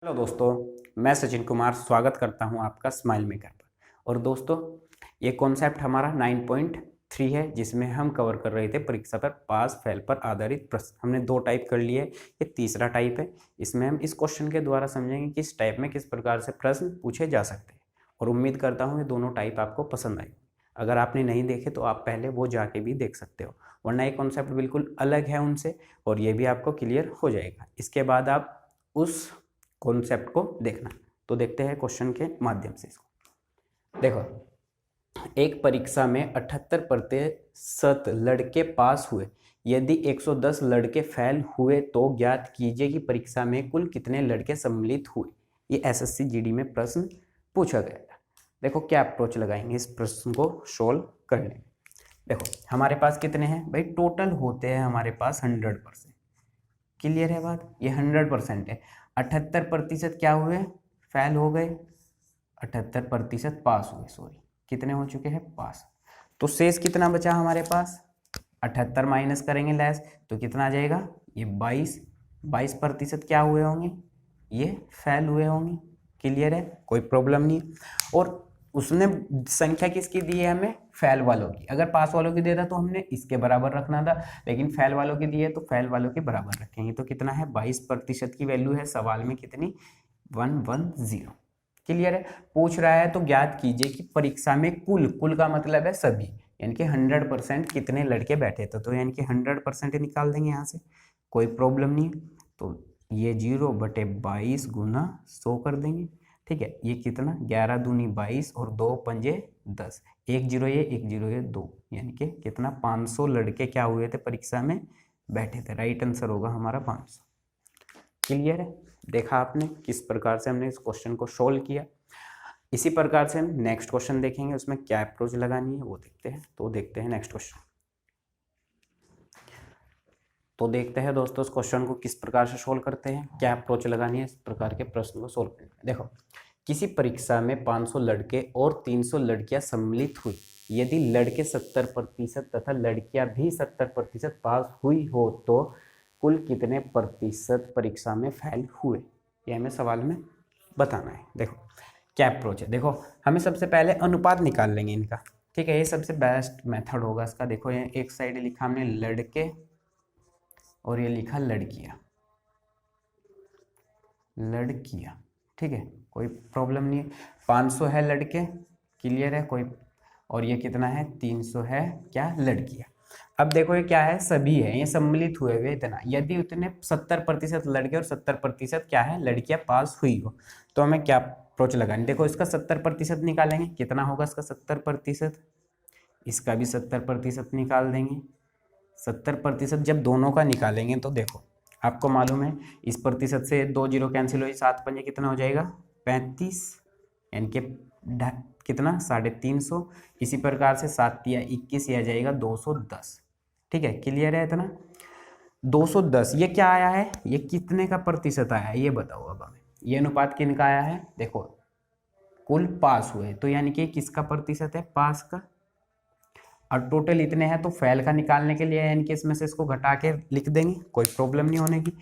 Hello दोस्तों, मैं सचिन कुमार स्वागत करता हूं आपका स्माइल मेकर पर। और दोस्तों, ये कॉन्सेप्ट हमारा 9.3 है, जिसमें हम कवर कर रहे थे परीक्षा पर पास फेल पर आधारित प्रश्न। हमने 2 टाइप कर लिए, ये तीसरा टाइप है। इसमें हम इस क्वेश्चन के द्वारा समझेंगे कि इस टाइप में किस प्रकार से प्रश्न पूछे जा सकते हैं। और उम्मीद करता हूँ ये दोनों टाइप आपको पसंद आए। अगर आपने नहीं देखे तो आप पहले वो जाके भी देख सकते हो, वरना ये कॉन्सेप्ट बिल्कुल अलग है उनसे, और ये भी आपको क्लियर हो जाएगा। इसके बाद आप उस कॉन्सेप्ट को देखना। तो देखते हैं क्वेश्चन के माध्यम से इसको। देखो, एक परीक्षा में 78% लड़के पास हुए, यदि 110 लड़के फेल हुए तो ज्ञात कीजिए कि परीक्षा में कुल कितने लड़के सम्मिलित हुए। ये एसएससी जीडी में प्रश्न पूछा गया था। देखो क्या अप्रोच लगाएंगे इस प्रश्न को सोल्व करने में। देखो हमारे पास कितने हैं भाई, टोटल होते हैं हमारे पास 100%। क्लियर है बात, ये 100% है। 78% क्या हुए, फेल हो गए। 78% पास हुए, सॉरी, कितने हो चुके हैं, पास। तो शेष कितना बचा हमारे पास, 78 माइनस करेंगे लेस, तो कितना आ जाएगा, ये 22% क्या हुए होंगे, ये फेल हुए होंगे। क्लियर है, कोई प्रॉब्लम नहीं। और उसने संख्या किसकी दी है हमें, फेल वालों की। अगर पास वालों की देता तो हमने इसके बराबर रखना था, लेकिन फेल वालों की दी है तो फेल वालों के बराबर रखेंगे। तो कितना है, 22% की वैल्यू है सवाल में कितनी, 110। क्लियर है। पूछ रहा है तो ज्ञात कीजिए कि परीक्षा में कुल का मतलब है सभी, यानी कि 100% कितने लड़के बैठे थे। तो यानी कि 100% निकाल देंगे यहाँ से, कोई प्रॉब्लम नहीं। तो ये 0/22 गुना 100 कर देंगे। ठीक है, ये कितना, 11 दूनी 22 और 2 पंजे 10, 1 0 ये 1 0 ये 2, यानी कि कितना, 500 लड़के क्या हुए थे परीक्षा में बैठे थे। राइट आंसर होगा हमारा 500। क्लियर है, देखा आपने किस प्रकार से हमने इस क्वेश्चन को सोल्व किया। इसी प्रकार से हम नेक्स्ट क्वेश्चन देखेंगे, उसमें क्या अप्रोच लगानी है वो देखते हैं। तो देखते हैं नेक्स्ट क्वेश्चन। तो देखते हैं दोस्तों इस क्वेश्चन को किस प्रकार से सोल्व करते हैं, क्या अप्रोच लगानी है इस प्रकार के प्रश्न को सोल्व करने में। देखो, किसी परीक्षा में 500 लड़के और 300 लड़कियां सम्मिलित हुई, यदि लड़के 70% तथा लड़कियां भी 70% पास हुई हो तो कुल कितने प्रतिशत परीक्षा में फेल हुए, ये हमें सवाल में बताना है। देखो क्या अप्रोच है, देखो हमें सबसे पहले अनुपात निकाल लेंगे इनका। ठीक है, ये सबसे बेस्ट मेथड होगा इसका। देखो ये एक साइड लिखा हमने लड़के और ये लिखा लड़कियां, लड़कियां। ठीक है, कोई प्रॉब्लम नहीं है। 500 है लड़के, क्लियर है कोई, और ये कितना है, 300 है क्या, लड़कियां। अब देखो ये क्या है, सभी है, ये सम्मिलित हुए हुए इतना। यदि उतने 70% लड़के और 70% क्या है, लड़कियां पास हुई हो, तो हमें क्या अप्रोच लगानी। देखो इसका 70% निकालेंगे, कितना होगा इसका 70%, इसका भी 70% निकाल देंगे। 70% जब दोनों का निकालेंगे तो देखो आपको मालूम है, इस प्रतिशत से 2 0 कैंसिल हो, 7 पंजे कितना हो जाएगा, 35, यानी कि कितना, 350। इसी प्रकार से 7 या 21, यह जाएगा 210। ठीक है, क्लियर है इतना, 210। ये क्या आया है, ये कितने का प्रतिशत आया है ये बताओ अब हमें। ये अनुपात किनका आया है, देखो कुल पास हुए, तो यानी कि किसका प्रतिशत है, पास का। और टोटल इतने हैं तो फेल का निकालने के लिए यानी कि इसमें से इसको घटा के लिख देंगे, कोई प्रॉब्लम नहीं होने की।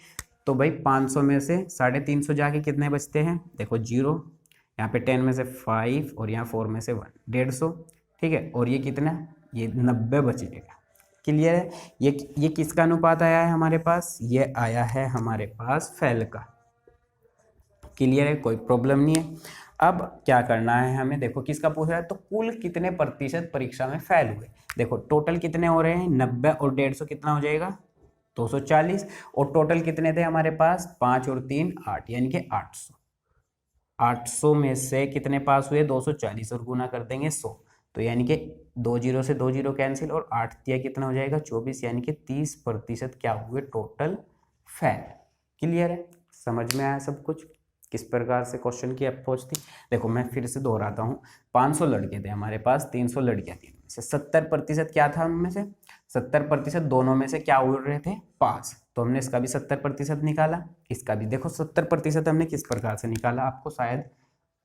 तो भाई 500 में से 350 जाके कितने बचते हैं, देखो 0, यहाँ पे 10 में से 5 और यहाँ 4 में से 1, 150। ठीक है, और ये कितना, ये 90 बचेगा। क्लियर है, ये किसका अनुपात आया है हमारे पास, ये आया है हमारे पास फेल का। क्लियर है, कोई प्रॉब्लम नहीं है। अब क्या करना है हमें, देखो किसका पूछ रहा है, तो कुल कितने प्रतिशत परीक्षा में फेल हुए। देखो टोटल कितने हो रहे हैं, 90 और 150 कितना हो जाएगा, 240। और टोटल कितने थे हमारे पास, 5 और 3 8, यानी कि 800। 800 में से कितने पास हुए, 240, और गुना कर देंगे 100, तो यानी कि 2 0 से 2 0 कैंसिल, और 8 दिया कितना हो जाएगा, 24, यानी कि 30% क्या हुए टोटल फेल। क्लियर है, समझ में आया सब कुछ, किस प्रकार से क्वेश्चन की अप्रोच थी। देखो मैं फिर से दोहराता हूँ, 500 लड़के थे हमारे पास, 300 लड़कियां थी, से 70% क्या था उनमें से, 70% दोनों में से क्या उड़ रहे थे, पास। तो हमने इसका भी 70% निकाला, इसका भी। देखो 70% हमने किस प्रकार से निकाला, आपको शायद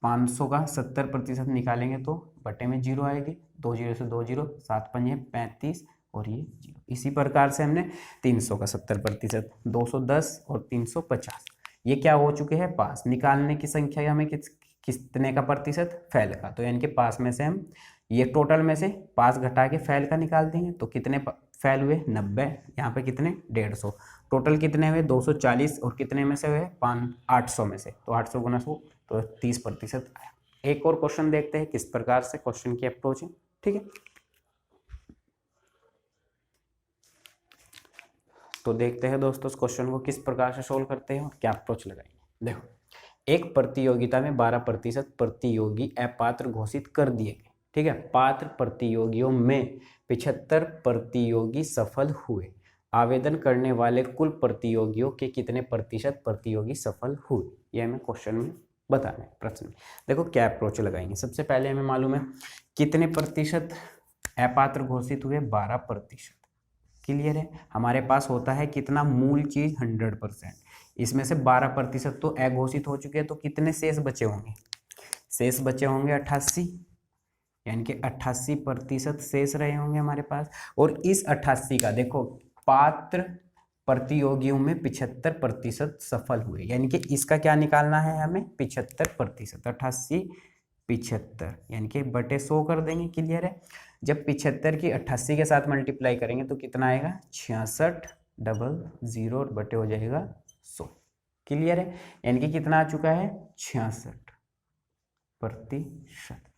500 का 70% निकालेंगे तो बटे में 0 आएगी, 2 0 से 2 0, 7 पंजे 35, और ये 0। इसी प्रकार से हमने 300 का 70%, 210 और 350, ये क्या हो चुके हैं, पास। निकालने की संख्या हमें कितने का प्रतिशत, फैल का। तो यानी कि पास में से हम ये टोटल में से पास घटा के फैल का निकाल देंगे। तो कितने फैल हुए, 90। यहाँ पे कितने, 150। टोटल कितने हुए, 240। और कितने में से हुए, 800 में से। तो 800 गुना 100 तो 30% आया। एक और क्वेश्चन देखते हैं किस प्रकार से क्वेश्चन की अप्रोच है। ठीक है, तो देखते हैं दोस्तों इस क्वेश्चन को किस प्रकार से सोल्व करते हैं और क्या अप्रोच लगाएंगे। देखो, एक प्रतियोगिता में 12% प्रतियोगी अपात्र घोषित कर दिए गए। ठीक है, पात्र प्रतियोगियों में 75 प्रतियोगी सफल हुए। आवेदन करने वाले कुल प्रतियोगियों के कितने प्रतिशत प्रतियोगी सफल हुए, यह हमें क्वेश्चन में बताना है, प्रश्न में। देखो क्या अप्रोच लगाएंगे। सबसे पहले हमें मालूम है कितने प्रतिशत अपात्र घोषित हुए, 12%। क्लियर है, हमारे पास होता है कितना, मूल चीज 100%। इसमें से 12% तो अघोषित हो चुके हैं, तो कितने शेष बचे होंगे, शेष बचे होंगे 88, यानी कि 88% शेष रहे होंगे हमारे पास। और इस 88 का देखो, पात्र प्रतियोगियों में 75% सफल हुए, यानी कि इसका क्या निकालना है हमें, 75%। 88 75 यानी कि बटे 100 कर देंगे। क्लियर है, जब 75 की 88 के साथ मल्टीप्लाई करेंगे तो कितना आएगा, 6600 और बटे हो जाएगा 100। क्लियर है, यानी कि कितना आ चुका है, 66%।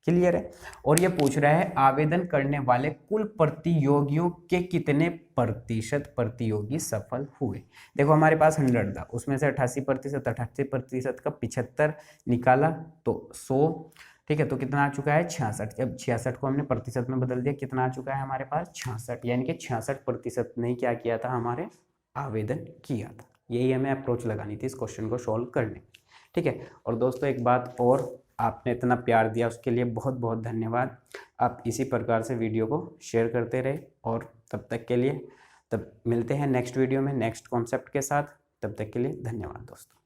क्लियर है, और ये पूछ रहा है आवेदन करने वाले कुल प्रतियोगियों के कितने प्रतिशत प्रतियोगी सफल हुए। देखो हमारे पास 100 था, उसमें से 88% 88% का 75 निकाला तो 100। ठीक है, तो कितना आ चुका है, 66। जब 66 को हमने प्रतिशत में बदल दिया, कितना आ चुका है हमारे पास, 66। यानी कि 66% ने क्या किया था, हमारे आवेदन किया था। यही हमें अप्रोच लगानी थी इस क्वेश्चन को सॉल्व करने। ठीक है, और दोस्तों एक बात और, आपने इतना प्यार दिया उसके लिए बहुत बहुत धन्यवाद। आप इसी प्रकार से वीडियो को शेयर करते रहे, और तब तक के लिए, तब मिलते हैं नेक्स्ट वीडियो में नेक्स्ट कॉन्सेप्ट के साथ। तब तक के लिए धन्यवाद दोस्तों।